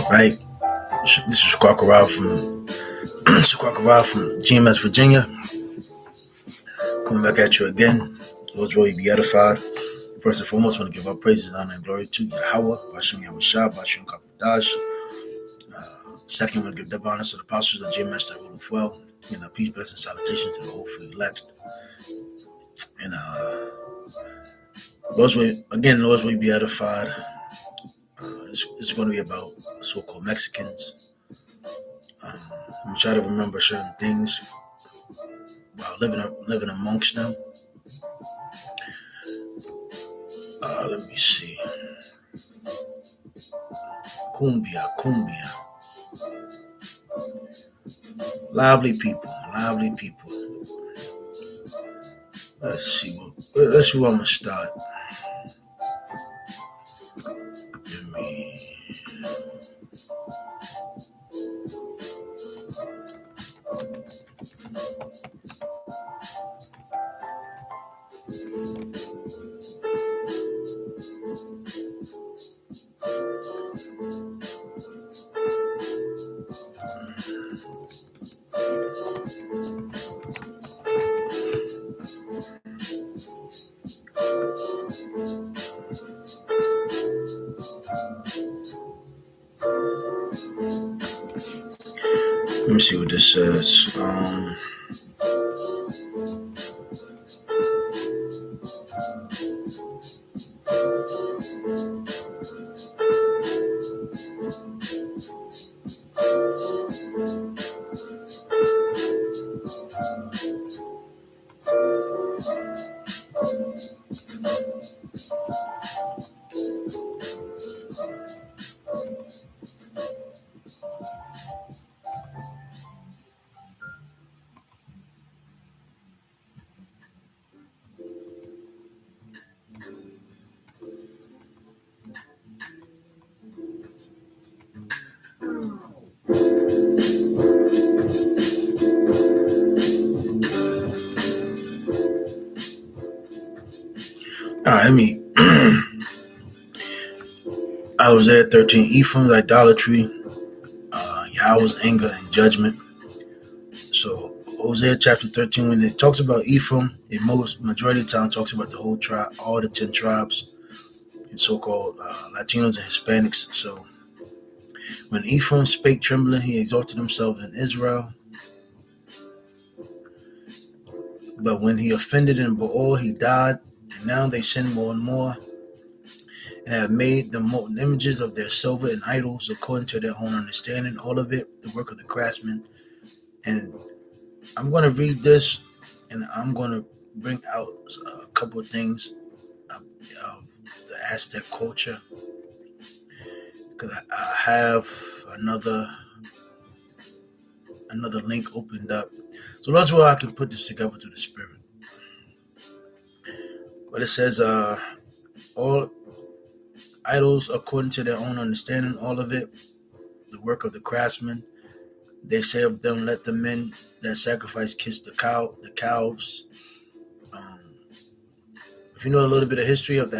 Right. This is Quackerod from GMS Virginia. Coming back at you again. Lord's will you be edified. First and foremost, I want to give our praises, honor, and glory to Yahweh, Bashim Yahushua, Bashim Kapadash. Second, I want to give double honor to the apostles of GMS that rule well. And peace, blessing, salutation to the whole free elect. And Lord's will you be edified. This is going to be about so-called Mexicans. I'm going to try to remember certain things while living amongst them. Let me see. Cumbia. Lively people. Let's see where I'm going to start. Let me see what this says. All right, Isaiah 13, Ephraim's idolatry, Yahweh's anger and judgment. So Hosea chapter 13, when it talks about Ephraim, the majority of the time talks about the whole tribe, all the 10 tribes, and so-called Latinos and Hispanics. So when Ephraim spake trembling, he exalted himself in Israel. But when he offended in Baal, he died. And now they sin more and more, and have made the molten images of their silver and idols according to their own understanding, all of it, the work of the craftsman. And I'm going to read this, and I'm going to bring out a couple of things of the Aztec culture, because I have another link opened up. So that's where I can put this together through the Spirit. But it says, all idols according to their own understanding, all of it, the work of the craftsman. They say of them, let the men that sacrifice kiss the calves. If you know a little bit of history of the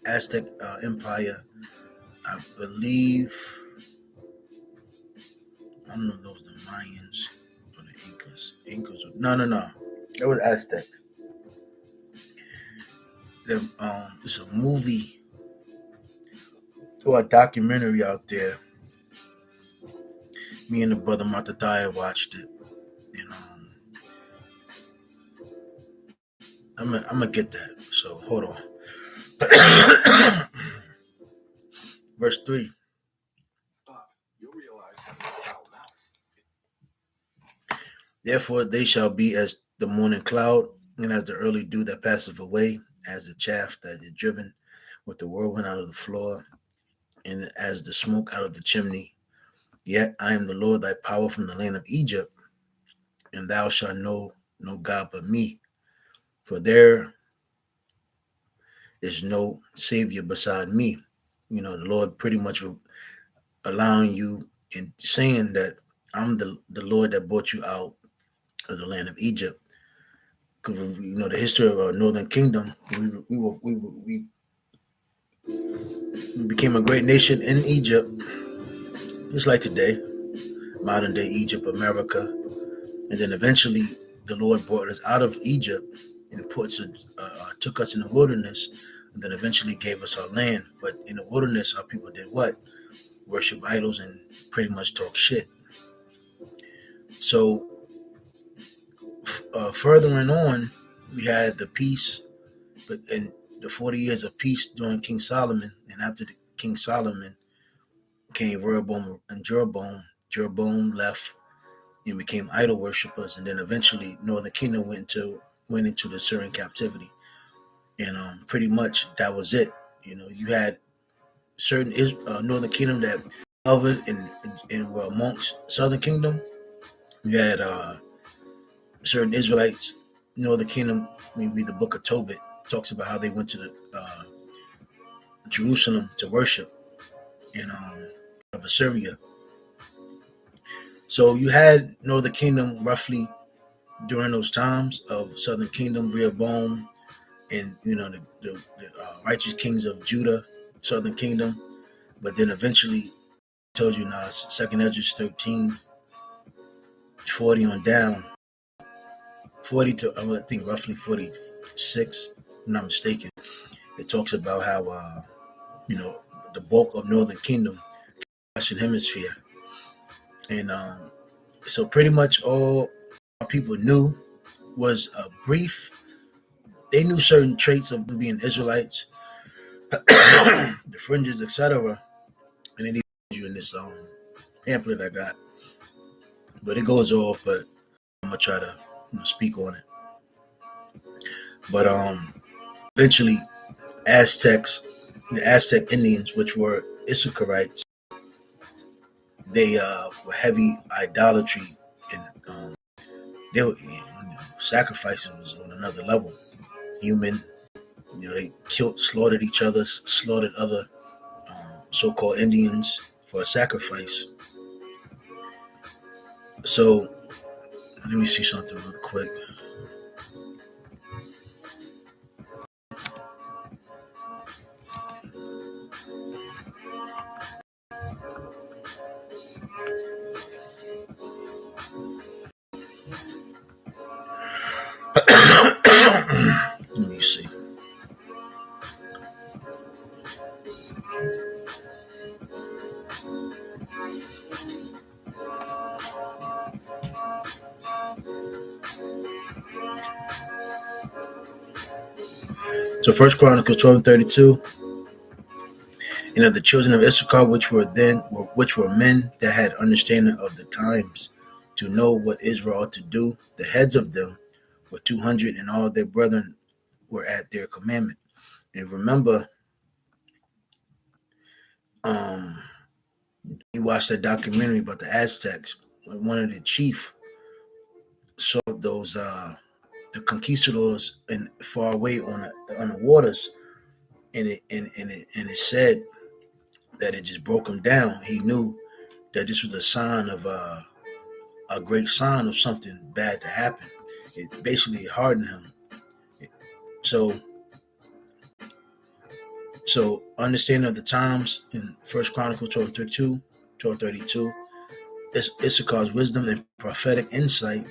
Aztec Empire, I believe, I don't know if those were the Mayans or the Incas. No. That was Aztecs. It's a movie or a documentary out there. Me and the brother Matadaya watched it. And I'm gonna get that. So hold on. Verse 3. You'll realize having a foul mouth. Therefore they shall be as the morning cloud, and as the early dew that passeth away, as the chaff that is driven with the whirlwind out of the floor, and as the smoke out of the chimney. Yet I am the Lord thy power from the land of Egypt, and thou shalt know no God but me. For there is no Savior beside me. The Lord pretty much allowing you and saying that I'm the Lord that brought you out of the land of Egypt. because the history of our Northern Kingdom, we became a great nation in Egypt, just like today, modern day Egypt, America, and then eventually the Lord brought us out of Egypt and took us in the wilderness, and then eventually gave us our land. But in the wilderness, our people did what? Worship idols and pretty much talk shit. So, furthering on, we had the peace, but in the 40 years of peace during King Solomon, and after King Solomon came Rehoboam and Jeroboam. Jeroboam left and became idol worshippers, and then eventually Northern Kingdom went into the Syrian captivity, and pretty much that was it. You had certain Northern Kingdom that covered and were amongst Southern Kingdom. You had certain Israelites, Northern Kingdom. We read the Book of Tobit, talks about how they went to the Jerusalem to worship in of Assyria. So you had Northern Kingdom roughly during those times of Southern Kingdom, Rehoboam, and the righteous kings of Judah, Southern Kingdom. But then eventually, I told you now, Second Ezra 13, 40 on down, 40 to I think roughly 46, if I'm not mistaken. It talks about how you know the bulk of Northern Kingdom, Western Hemisphere, and so pretty much all our people knew was a brief. They knew certain traits of being Israelites, the fringes, etc. And then you in this pamphlet I got, but it goes off. But I'm gonna try to speak on it. But eventually, Aztecs, the Aztec Indians, which were Issacharites, they were heavy idolatry, and they were sacrifices was on another level. Human, they killed, slaughtered each other, slaughtered other so-called Indians for a sacrifice. So let me see something real quick. Let me see. So First Chronicles 12:32. And of the children of Issachar, which were men that had understanding of the times, to know what Israel ought to do, the heads of them were 200, and all their brethren were at their commandment. And remember, um, you watched that documentary about the Aztecs. One of the chief saw those the conquistadors and far away on the waters, and it said that it just broke him down. He knew that this was a sign of a great sign of something bad to happen. It basically hardened him. So, so understanding of the times in First Chronicles 12:32, Issachar's wisdom and prophetic insight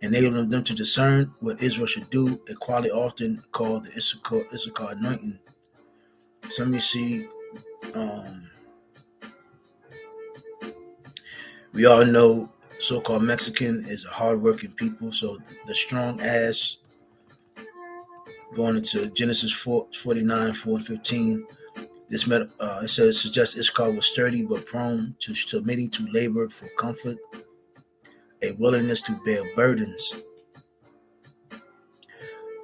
enabling them to discern what Israel should do, a quality often called the Issachar anointing. So let me see. Um, we all know so-called Mexican is a hardworking people. So the strong ass, going into Genesis 49, 4:15, it says suggests Issachar was sturdy but prone to submitting to labor for comfort, a willingness to bear burdens.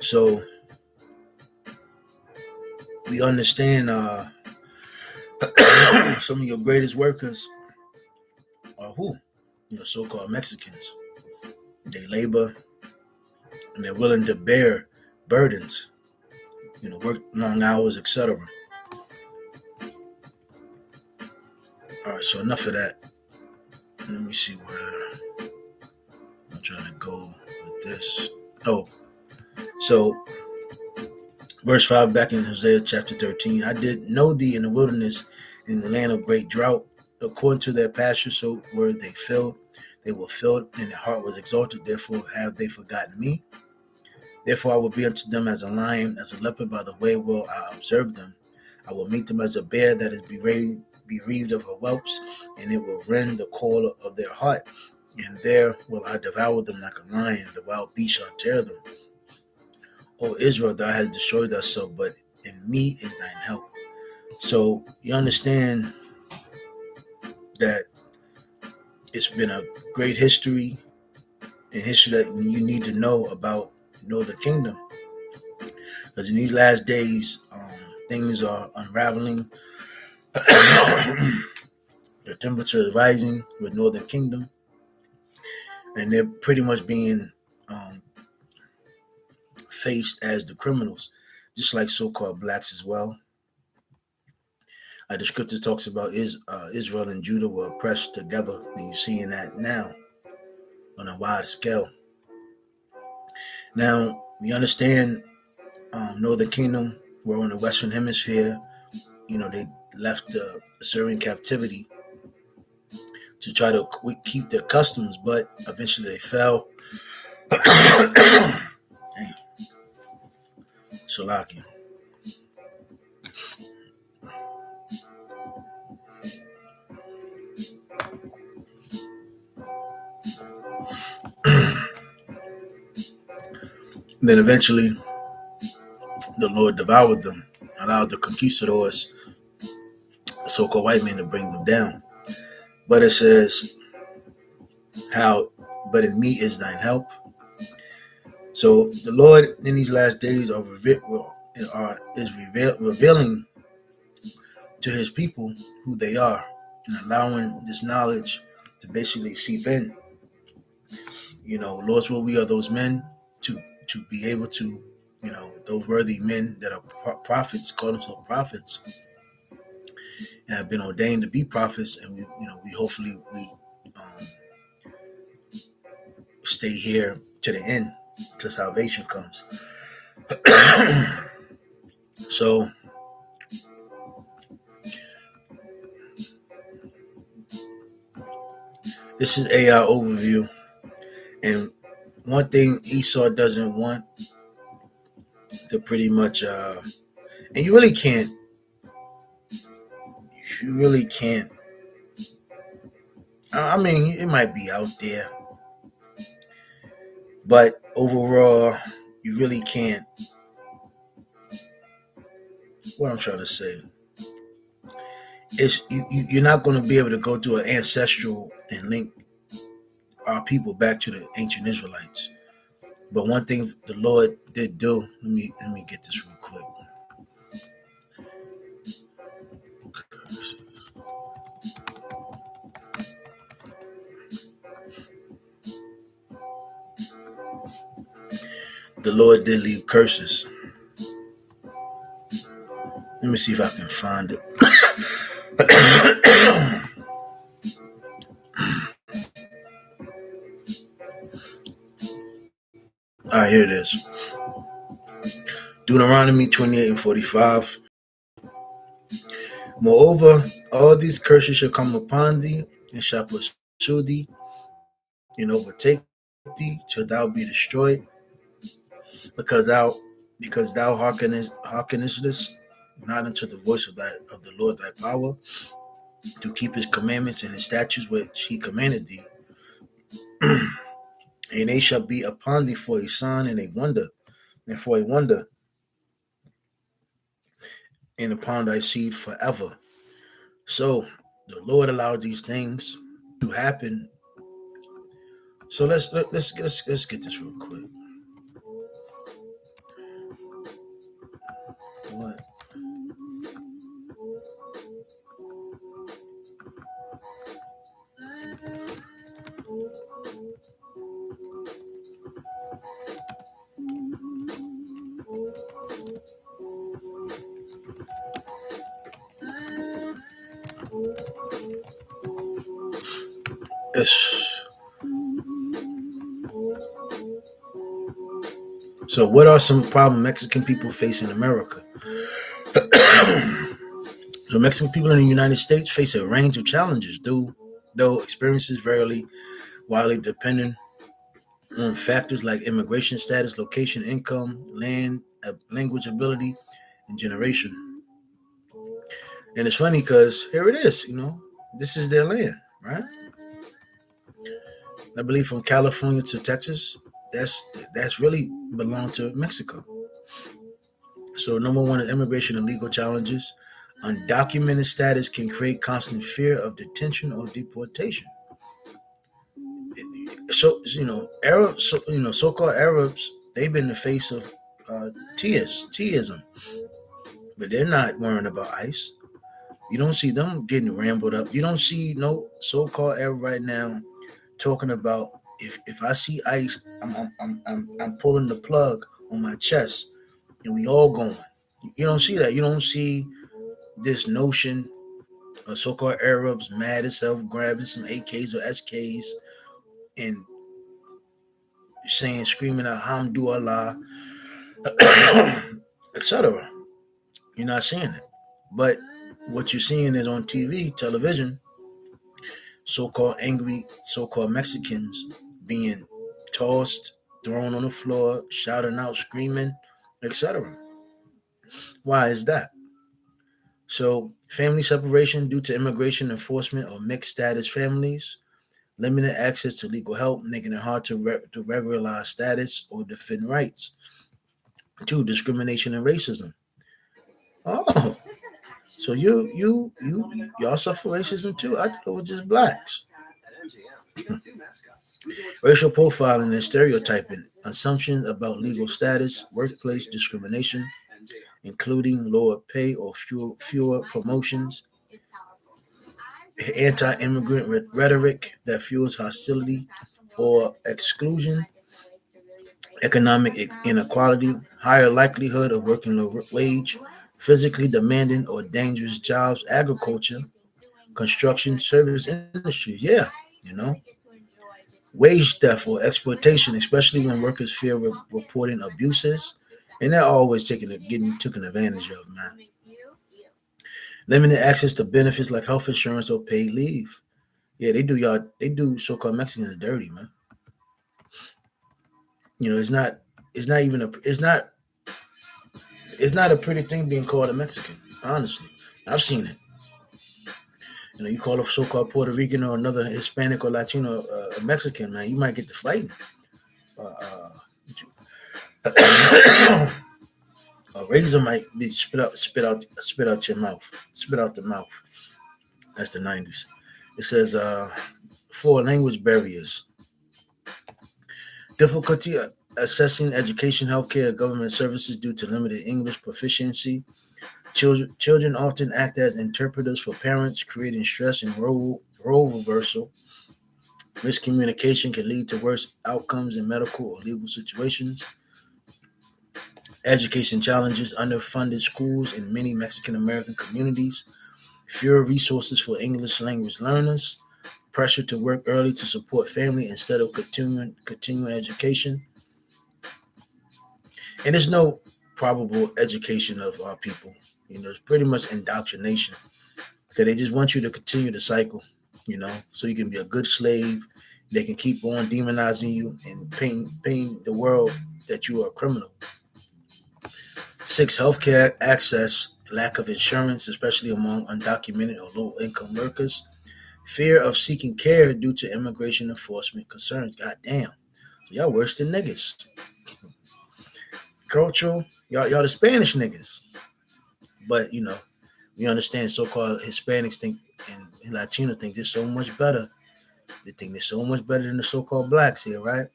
So we understand some of your greatest workers are who? So-called Mexicans. They labor and they're willing to bear burdens, work long hours, etc. All right, so enough of that. Let me see where I'm trying to go with this. Oh, So, verse 5 back in Hosea chapter 13, I did know thee in the wilderness, in the land of great drought. According to their pasture, so were they filled. They were filled, and their heart was exalted. Therefore have they forgotten me. Therefore I will be unto them as a lion, as a leopard by the way will I observe them. I will meet them as a bear that is bereaved of her whelps, and it will rend the cord of their heart. And there will I devour them like a lion. The wild beast shall tear them. O Israel, thou hast destroyed thyself, but in me is thine help. So you understand that it's been a great history, and history that you need to know about Northern Kingdom. Because in these last days, things are unraveling. The temperature is rising with Northern Kingdom, and they're pretty much being um, faced as the criminals, just like so-called blacks as well. The scripture talks about Israel and Judah were oppressed together, and you're seeing that now on a wide scale. Now we understand Northern Kingdom were on the Western Hemisphere. They left the Assyrian captivity to try to keep their customs, but eventually they fell. Damn. Salaki. Then eventually the Lord devoured them, allowed the conquistadors, the so-called white men, to bring them down. But it says, how, but in me is thine help. So the Lord in these last days revealing to his people who they are, and allowing this knowledge to basically seep in. Lord's will, we are those men to be able to, those worthy men that are prophets, call themselves prophets, and have been ordained to be prophets, and we hopefully um, stay here to the end, till salvation comes. So this is AI overview, and one thing Esau doesn't want to pretty much, and you really can't. I mean, it might be out there, but overall, you really can't. What I'm trying to say is, you're not going to be able to go to an ancestral and link our people back to the ancient Israelites. But one thing the Lord did do, let me get this real quick. The Lord did leave curses. Let me see if I can find it. All right, here it is. Deuteronomy 28:45. Moreover, all these curses shall come upon thee, and shall pursue thee, and overtake thee, till thou be destroyed, because thou hearkenest not unto the voice of the Lord thy power, to keep his commandments and his statutes which he commanded thee. And they shall be upon thee for a sign and a wonder, and upon thy seed forever. So the Lord allowed these things to happen. So let's get this real quick. What? It's, So, what are some problems Mexican people face in America? So, Mexican people in the United States face a range of challenges, though experiences vary widely depending on factors like immigration status, location, income, land, language ability, and generation. And it's funny because here it is, this is their land, right? I believe from California to Texas, that's really belong to Mexico. So number one is immigration and legal challenges. Undocumented status can create constant fear of detention or deportation. So Arabs, so-called Arabs, they've been the face of teism, but they're not worrying about ICE. You don't see them getting rambled up. You don't see no so-called Arab right now talking about if I see ICE, I'm pulling the plug on my chest and we all going. You don't see that. You don't see this notion of so-called Arabs mad as hell grabbing some AKs or SKs and saying, screaming out Hamdulillah, etc. You're not seeing it. But what you're seeing is on TV, television, so-called angry, so-called Mexicans being tossed, thrown on the floor, shouting out, screaming, etc. Why is that? So, family separation due to immigration enforcement or mixed status families, limited access to legal help, making it hard to regularize status or defend rights. Two, discrimination and racism. Oh, so y'all suffer racism too? I thought it was just blacks. Racial profiling and stereotyping, assumptions about legal status, workplace discrimination, including lower pay or fewer promotions, anti-immigrant rhetoric that fuels hostility or exclusion, economic inequality, higher likelihood of working low wage, physically demanding or dangerous jobs, agriculture, construction, service industries. Yeah, you know, wage theft or exploitation, especially when workers fear reporting abuses, and they're always getting taken advantage of, man. Limited access to benefits like health insurance or paid leave. Yeah, they do so-called Mexicans dirty, man. It's not even it's not a pretty thing being called a Mexican. Honestly, I've seen it. You call a so-called Puerto Rican or another Hispanic or Latino a Mexican, man, you might get to fighting. Uh, a razor might be spit out your mouth, spit out the mouth. That's the '90s. It says four language barriers, difficulty assessing education, healthcare, and government services due to limited English proficiency. Children often act as interpreters for parents, creating stress and role reversal. Miscommunication can lead to worse outcomes in medical or legal situations. Education challenges, underfunded schools in many Mexican American communities, fewer resources for English language learners, pressure to work early to support family instead of continuing education. And there's no probable education of our people. It's pretty much indoctrination because they just want you to continue the cycle, so you can be a good slave. They can keep on demonizing you and painting the world that you are a criminal. Six, healthcare access, lack of insurance, especially among undocumented or low income workers. Fear of seeking care due to immigration enforcement concerns. God damn. So y'all worse than niggas. Cultural, y'all the Spanish niggas. But we understand so-called Hispanics think and Latinos think they're so much better. They think they're so much better than the so-called blacks here, right?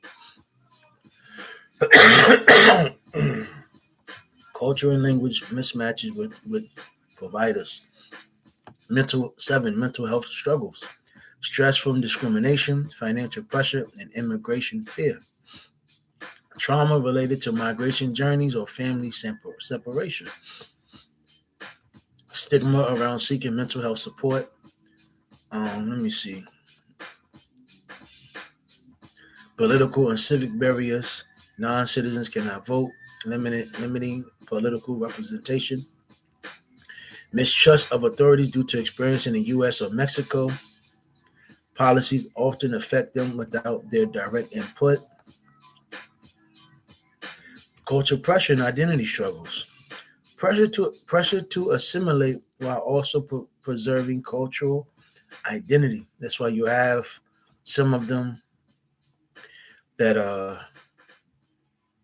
Culture and language mismatches with providers. Mental health struggles. Stress from discrimination, financial pressure, and immigration fear. Trauma related to migration journeys or family separation. Stigma around seeking mental health support. Let me see. Political and civic barriers. Non-citizens cannot vote, limiting political representation. Mistrust of authorities due to experience in the U.S. or Mexico. Policies often affect them without their direct input. Culture pressure and identity struggles. Pressure to assimilate while also preserving cultural identity. That's why you have some of them that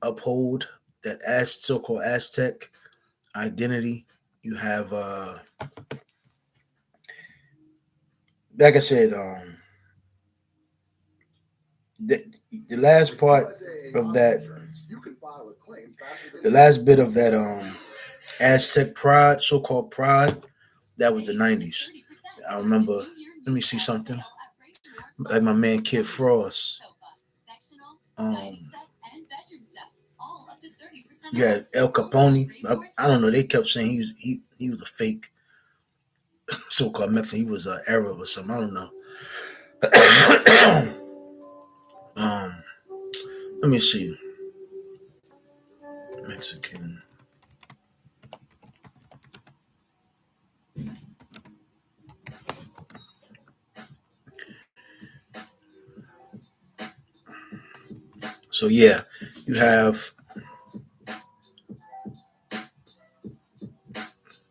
uphold that as so-called Aztec identity. You have, like I said, the, the last part of that, the last bit of that Aztec pride, so-called pride, that was the '90s. I remember. Let me see something. Like my man Kid Frost. Um, you had El Capone. I don't know. They kept saying he was a fake so-called Mexican. He was an Arab or something. I don't know. um, let me see. Mexican. So yeah, you have.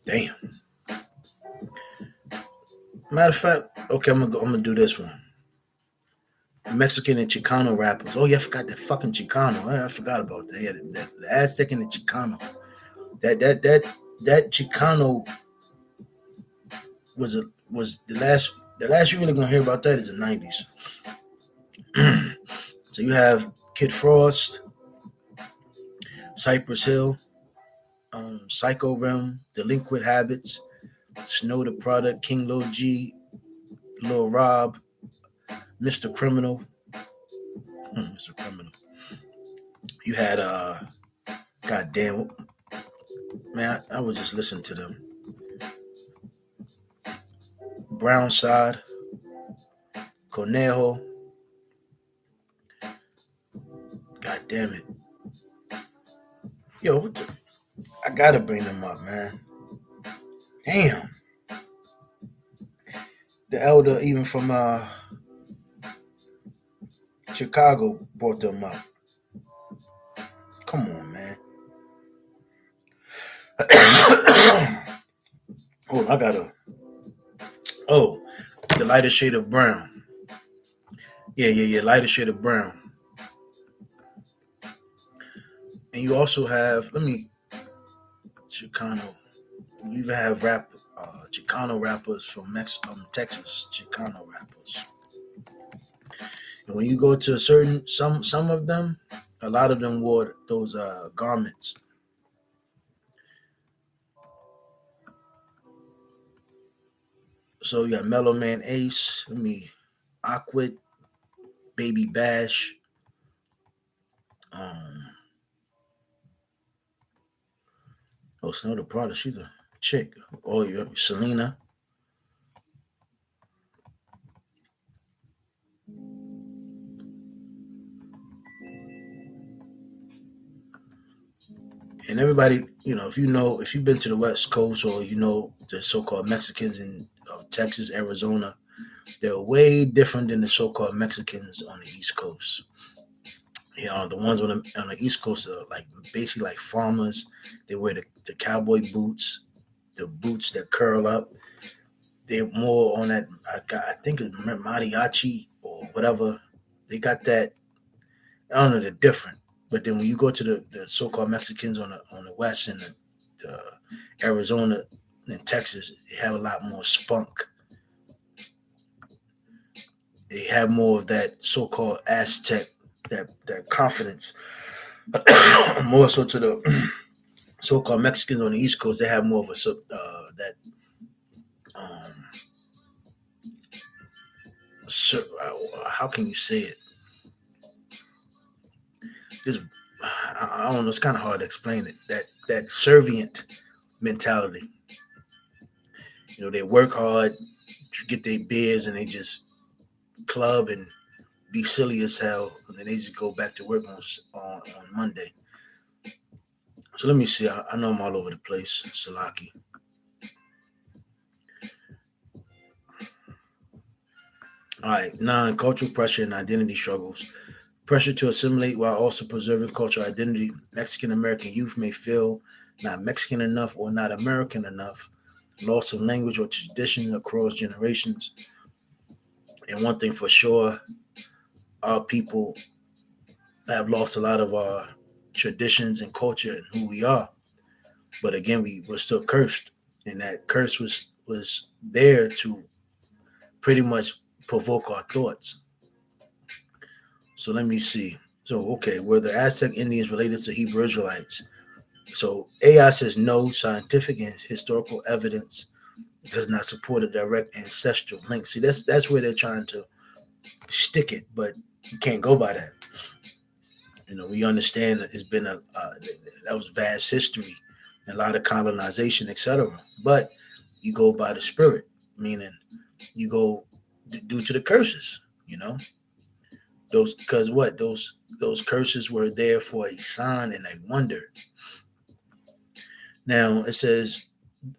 Damn. Matter of fact, okay, I'm gonna do this one. Mexican and Chicano rappers. Oh yeah, I forgot that fucking Chicano. I forgot about that. Yeah, the Aztec and the Chicano. That Chicano was the last you're really gonna hear about that is the '90s. So you have Kid Frost, Cypress Hill, Psycho Realm, Delinquent Habits, Snow the Product, King Lil G, Lil Rob, Mr. Criminal, Mr. Criminal. You had goddamn man, I was just listening to them. Brownside, Conejo. God damn it. Yo, I gotta bring them up, man. Damn. The elder, even from Chicago, brought them up. Come on, man. Oh, I gotta. Oh, the lighter shade of brown. Yeah. Lighter shade of brown. And you also have. Let me. Chicano. You even have Chicano rappers from Texas. Chicano rappers. And when you go to some of them, a lot of them wore those garments. So you got Mellow Man Ace, Aquid, Baby Bash, um, Snow the Prada, she's a chick. Oh, you have Selena. And everybody, if you've been to the West Coast or the so-called Mexicans in Texas, Arizona, they're way different than the so-called Mexicans on the East Coast. The ones on the East Coast are like basically like farmers. They wear the cowboy boots, the boots that curl up. They're more on that. I think it's mariachi or whatever. They got that. I don't know. They're different. But then when you go to the so-called Mexicans on the West and the Arizona and Texas, they have a lot more spunk. They have more of that so-called Aztec, that confidence. More so to the so-called Mexicans on the East Coast, they have more of that um, how can you say it? This I don't know. It's kind of hard to explain it. That servient mentality. They work hard, get their beers, and they just club and be silly as hell, and then they just go back to work on Monday. So let me see. I know I'm all over the place, Salaki. All right, nine, cultural pressure and identity struggles. Pressure to assimilate while also preserving cultural identity. Mexican American youth may feel not Mexican enough or not American enough. Loss of language or tradition across generations. And one thing for sure, our people have lost a lot of our traditions and culture and who we are. But again, we were still cursed, and that curse was there to pretty much provoke our thoughts. So let me see. So okay, were the Aztec Indians related to Hebrew Israelites? So AI says no. Scientific and historical evidence does not support a direct ancestral link. See, that's where they're trying to stick it, but you can't go by that. We understand that it's been that was vast history, a lot of colonization, etc. But you go by the spirit, meaning you go due to the curses. Those because what those curses were there for a sign and a wonder. Now it says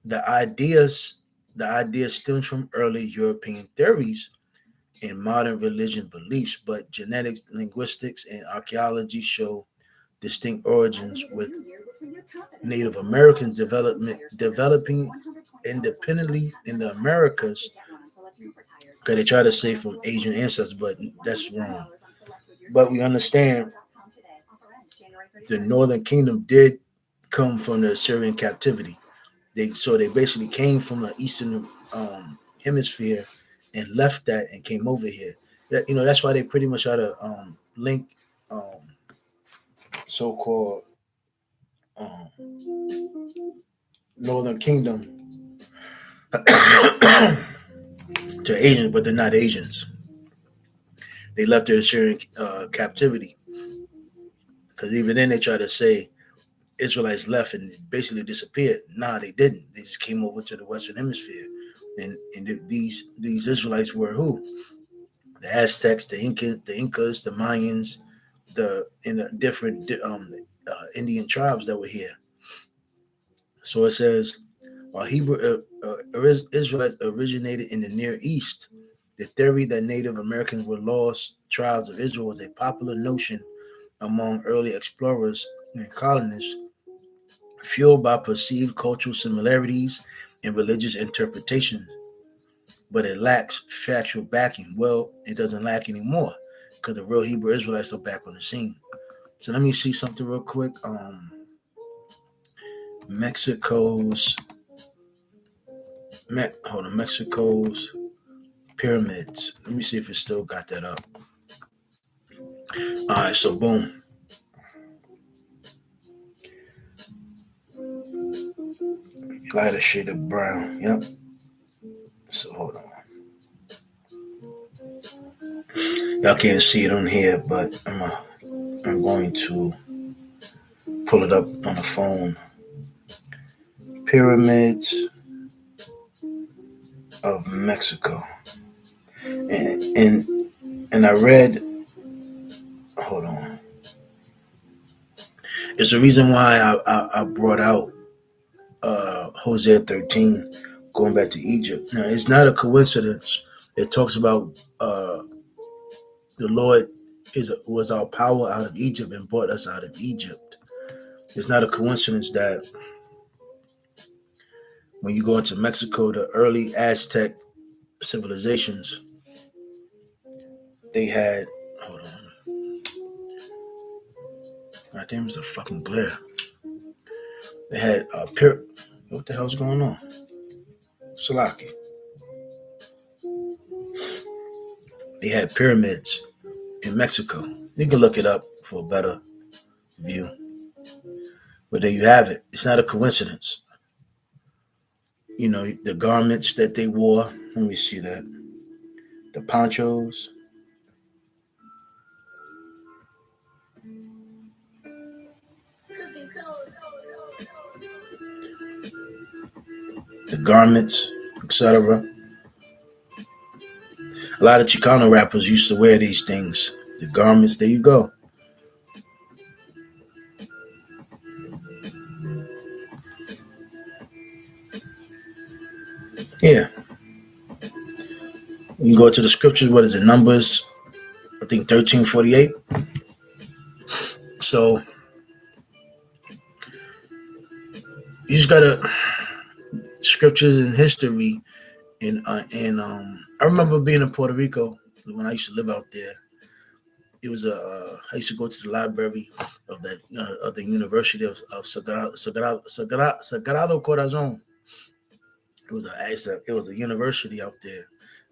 the ideas the idea stems from early European theories and modern religion beliefs, but genetics, linguistics, and archaeology show distinct origins, with Native Americans developing independently in the Americas. Okay, they try to say from Asian ancestors, but that's wrong. But we understand the Northern Kingdom did come from the Assyrian captivity. They basically came from the Eastern hemisphere and left that and came over here. That's why they pretty much try to link um, so-called um, Northern Kingdom to Asians, but they're not Asians. They left their Assyrian captivity, because even then they try to say Israelites left and basically disappeared. Nah, they didn't. They just came over to the Western Hemisphere, and these Israelites were who? The Aztecs, the Incas, the Mayans, the different Indian tribes that were here. So it says, while Hebrew Israelites originated in the Near East, the theory that Native Americans were lost tribes of Israel was a popular notion among early explorers and colonists, fueled by perceived cultural similarities and religious interpretations. But it lacks factual backing. Well, it doesn't lack anymore, because the real Hebrew Israelites are back on the scene. So let me see something real quick. Mexico's hold on, Mexico's pyramids. Let me see if it still got that up. All right, so boom. Lighter shade of brown. Yep. So hold on. Y'all can't see it on here, but I'm going to pull it up on the phone. Pyramids of Mexico. And I read, hold on. It's the reason why I brought out Hosea 13, going back to Egypt. Now, it's not a coincidence. It talks about the Lord was our power out of Egypt and brought us out of Egypt. It's not a coincidence that when you go into Mexico, the early Aztec civilizations, they had, hold on. God damn, it's a fucking glare. They had what the hell's going on? Salaki. They had pyramids in Mexico. You can look it up for a better view. But there you have it. It's not a coincidence. The garments that they wore. Let me see that. The ponchos. The garments, etc. A lot of Chicano rappers used to wear these things. The garments. There you go. Yeah. You go to the scriptures. What is it? Numbers. I think 13:48. So you just gotta scriptures and history. And I remember being in Puerto Rico when I used to live out there. It was a I used to go to the library of the University of Sagrado Corazon. It was a university out there.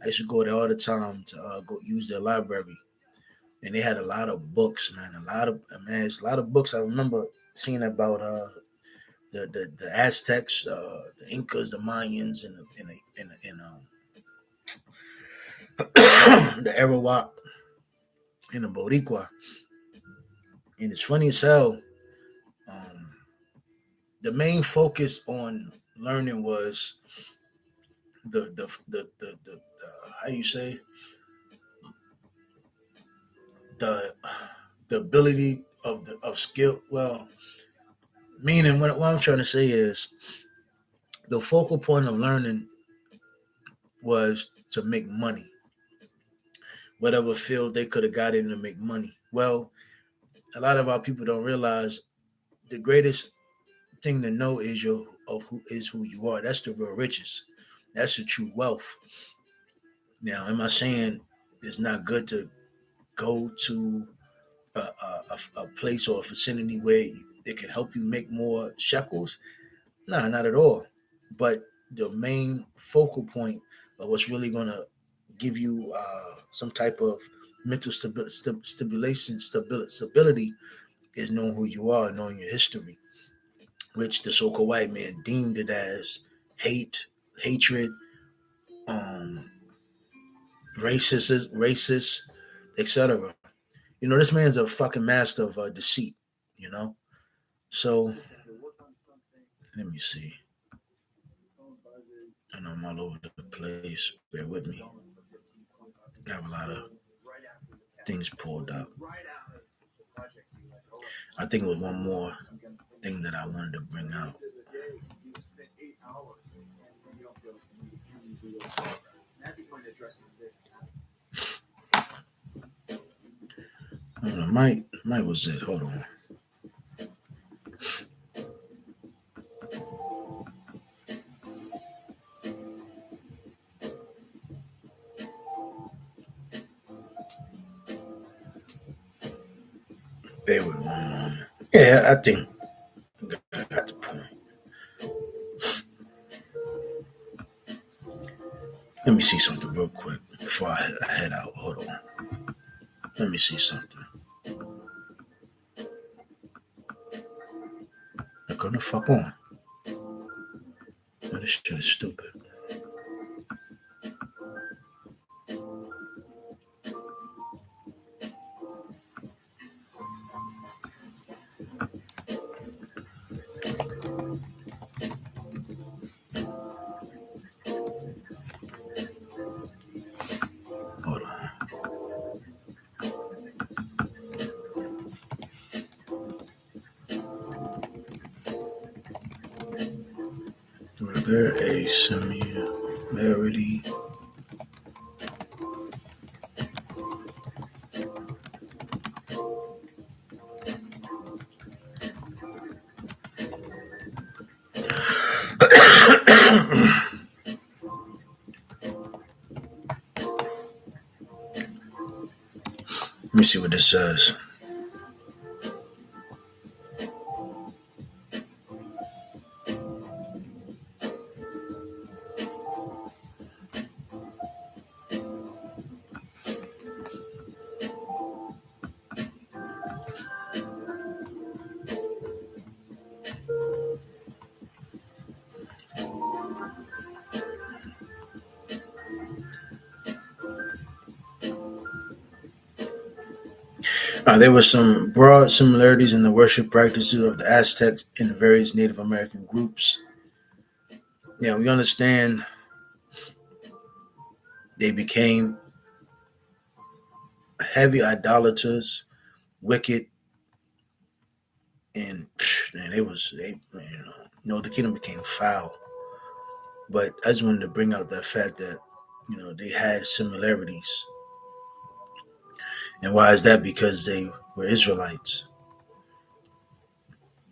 I used to go there all the time to go use their library, and they had a lot of books, man. It's a lot of books. I remember seeing about the Aztecs, the Incas, the Mayans, the Arawak, and the Boricua. And it's funny as hell. Um, the main focus on learning was the how you say the the ability of skill. Well, meaning what I'm trying to say is the focal point of learning was to make money, whatever field they could have got in to make money. Well, a lot of our people don't realize the greatest thing to know is who you are. That's the real riches. That's the true wealth. Now, am I saying it's not good to go to a place or a vicinity where it can help you make more shekels? Nah, not at all. But the main focal point of what's really going to give you some type of mental stability is knowing who you are, knowing your history, which the so-called white man deemed it as hatred, um, racist, etc. You know, this man's a fucking master of deceit. You know, so let me see. I know I'm all over the place. Bear with me. I have a lot of things pulled up. I think it was one more thing that I wanted to bring out. I don't know, might was it. Hold on. Bear with me one moment. Yeah, I think I got the point. Let me see something real quick before I head out. Hold on. Let me see something. Now go the fuck on. Oh, this shit is stupid. Hold on. Were there a similarity? Let me see what this says. There were some broad similarities in the worship practices of the Aztecs and the various Native American groups. Now we understand they became heavy idolaters, wicked, and man, the kingdom became foul. But I just wanted to bring out that fact that they had similarities. And why is that? Because they were Israelites.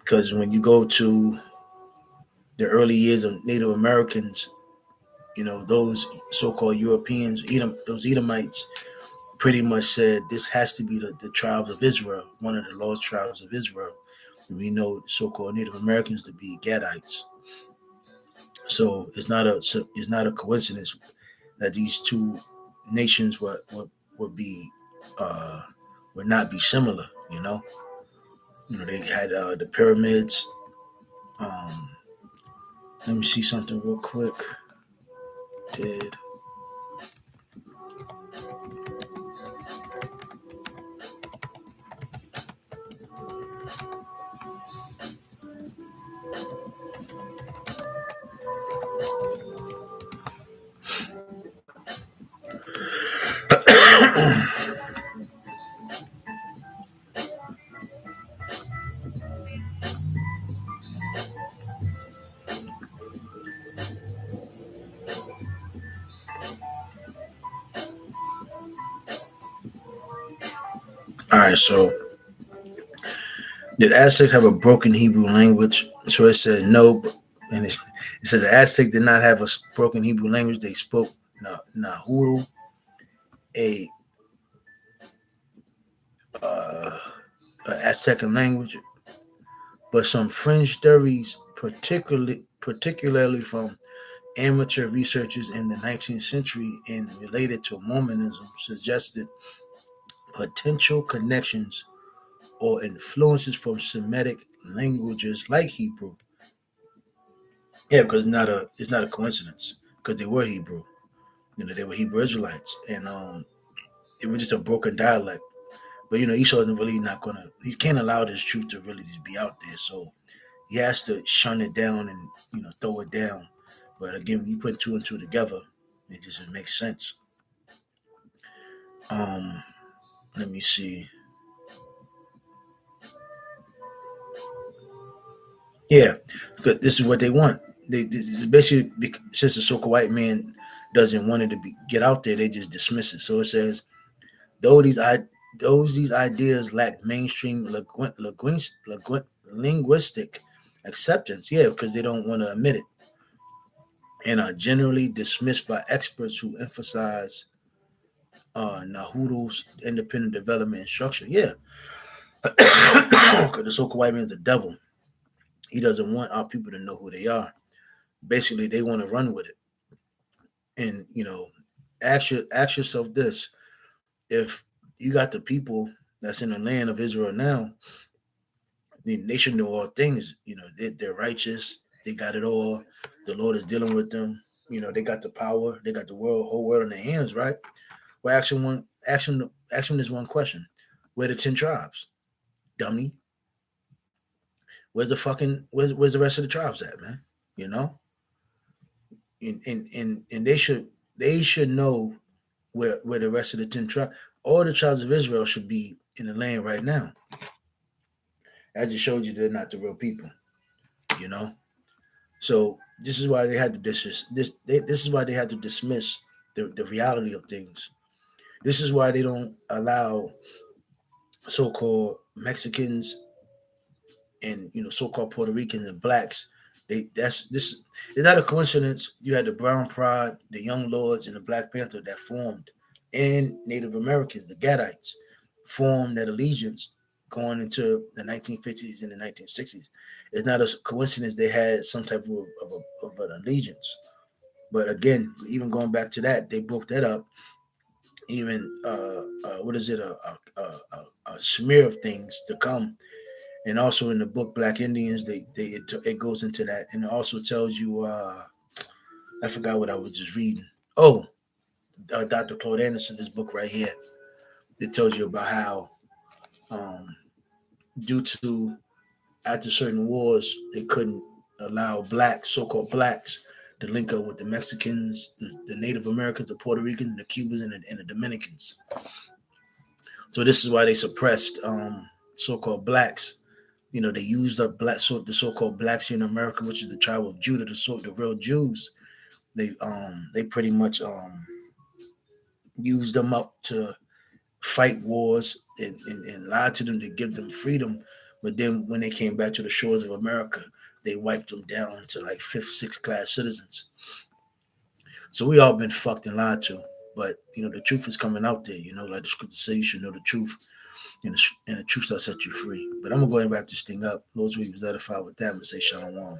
Because when you go to the early years of Native Americans, those so-called Europeans, those Edomites, pretty much said this has to be the tribes of Israel, one of the lost tribes of Israel. We know so-called Native Americans to be Gadites. So it's not a coincidence that these two nations would be uh, would not be similar. They had the pyramids. Um, Let me see something real quick. Did All right, so did Aztecs have a broken Hebrew language? So it says no, and it says the Aztecs did not have a broken Hebrew language. They spoke Nahuru, a uh, Aztecan language, but some fringe theories, particularly from amateur researchers in the 19th century and related to Mormonism, suggested potential connections or influences from Semitic languages like Hebrew. Yeah, because it's not a coincidence because they were Hebrew. They were Hebrew Israelites, and it was just a broken dialect. But Esau isn't really not gonna. He can't allow this truth to really just be out there. So he has to shun it down and throw it down. But again, when you put two and two together, it just makes sense. Um, Let me see. Yeah, because this is what they want. They basically, since the so-called white man doesn't want it to get out there, they just dismiss it. So it says though these ideas lack mainstream linguistic acceptance, yeah, because they don't want to admit it, and are generally dismissed by experts who emphasize Nahuru's independent development and structure. Yeah, because the so-called white man is the devil. He doesn't want our people to know who they are. Basically, they want to run with it. And ask yourself this: if you got the people that's in the land of Israel now, they should know all things. They're righteous. They got it all. The Lord is dealing with them. They got the power. They got the whole world in their hands, right? Well, ask them this one question: where the 10 tribes, dummy? Where's the rest of the tribes at, man? You know, and they should know where the rest of the 10 tribes, all the tribes of Israel should be in the land right now. I just showed you they're not the real people. You know, so this is why they had to this is why they had to dismiss the reality of things. This is why they don't allow so-called Mexicans and so-called Puerto Ricans and blacks. This it's not a coincidence. You had the Brown Pride, the Young Lords, and the Black Panther that formed, and Native Americans, the Gadites, formed that allegiance going into the 1950s and the 1960s. It's not a coincidence they had some type of an allegiance. But again, even going back to that, they broke that up. Even what is it? A smear of things to come. And also in the book Black Indians, it goes into that, and it also tells you. I forgot what I was just reading. Oh, Dr. Claude Anderson, this book right here. It tells you about how, um, due to after certain wars, they couldn't allow blacks, so-called blacks, to link up with the Mexicans, the Native Americans, the Puerto Ricans, the Cubans, and the Dominicans. So this is why they suppressed so-called blacks. They used up the so-called blacks here in America, which is the tribe of Judah, the real Jews. They pretty much used them up to fight wars and lie to them to give them freedom. But then when they came back to the shores of America, they wiped them down to like fifth, sixth class citizens. So we all been fucked and lied to. But the truth is coming out there. Like the scripture says, you should know the truth, and the truth shall set you free. But I'm gonna go ahead and wrap this thing up. Those of you who's edified with that, I'm gonna say shalom.